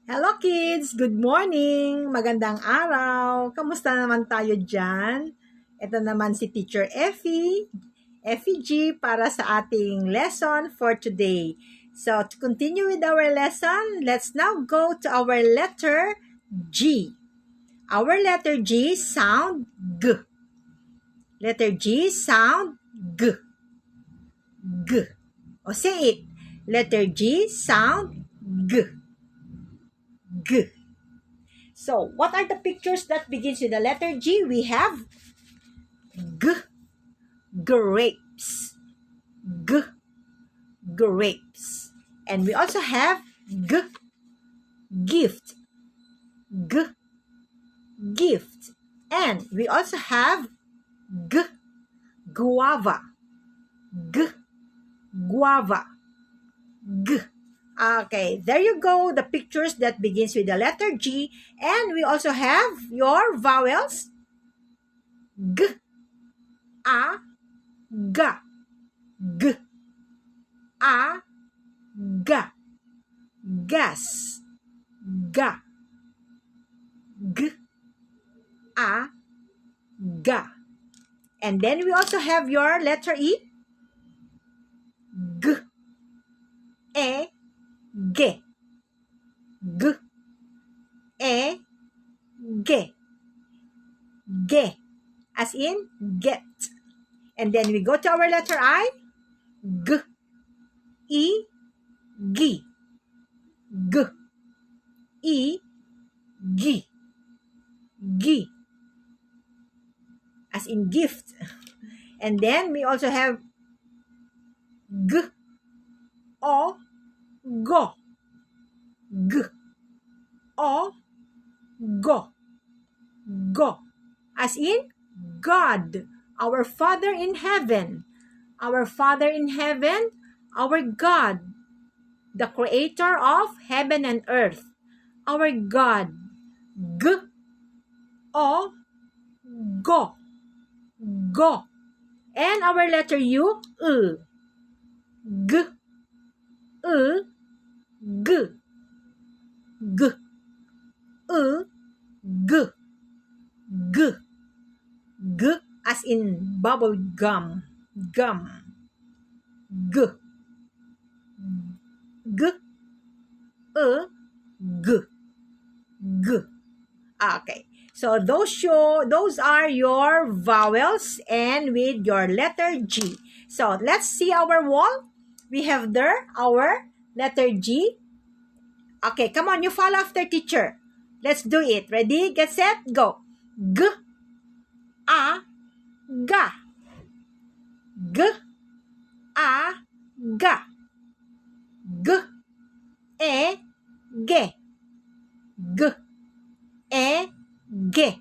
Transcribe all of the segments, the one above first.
Hello kids! Good morning! Magandang araw! Kamusta naman tayo dyan? Ito naman si Teacher Effie G para sa ating lesson for today. So to continue with our lesson, let's now go to our letter G. Our letter G sound G. Letter G sound G. G. O say it. Letter G sound G. G. So, what are the pictures that begins with the letter G? We have G, grapes. G, grapes. And we also have G, gift. G, gift. And we also have G, guava. G, guava. G. Okay, there you go, the pictures that begins with the letter G. And we also have your vowels. G, A, G, G, A, G, gas, G, G, A, G. And then we also have your letter E. G, E, G, G, E, G, G, as in get. And then we go to our letter I. G, E, G, G, E, G, G, as in gift. And then we also have G, O, go, G, O, go, go, as in God, our Father in heaven, our Father in heaven, our God, the creator of heaven and earth, our God. G, O, go, go. And our letter U, G, G, G, G, G, G, as in bubble gum, gum, G, G, G, G. Okay, so those are your vowels and with your letter G. So let's see our wall. We have there our letter G. Okay, come on, you follow after teacher. Let's do it. Ready, get set, go. G, A, ga. G, A, ga. G, E, ge. G, E, ge.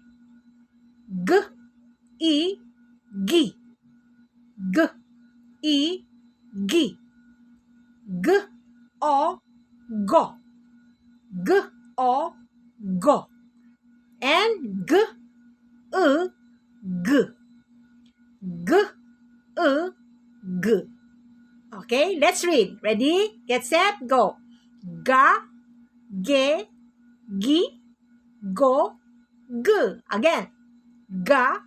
G, I, gi. G, I, gi. G, O, go. G, O, go. And G, G. G, G. Okay, let's read. Ready? Get set, go. Ga, ge, gi, go, g. Again. Ga,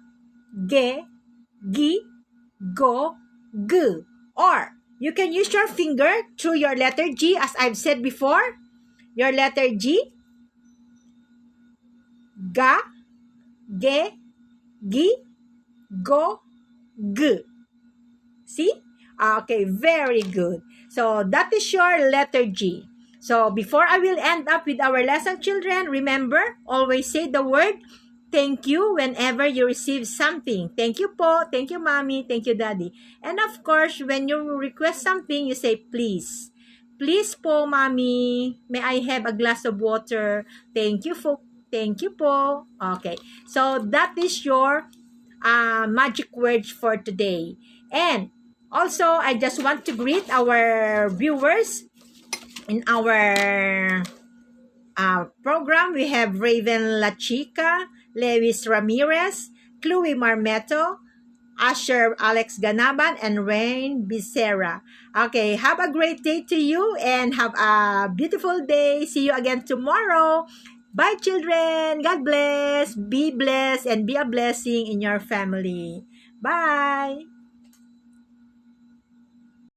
ge, gi, go, g. Or you can use your finger through your letter G, as I've said before. Your letter G. Ga, ge, gi, go, g. See? Okay, very good. So that is your letter G. So before I will end up with our lesson, children, remember, always say the word thank you whenever you receive something. Thank you po, thank you mommy, thank you daddy. And of course, when you request something, you say please. Please po mommy, may I have a glass of water? Thank you po. Okay, so that is your magic words for today. And also, I just want to greet our viewers in our program. We have Raven La Chica, Lewis Ramirez, Chloe Marmeto, Asher Alex Ganaban, and Rain Becerra. Okay, have a great day to you and have a beautiful day. See you again tomorrow. Bye, children. God bless. Be blessed and be a blessing in your family. Bye.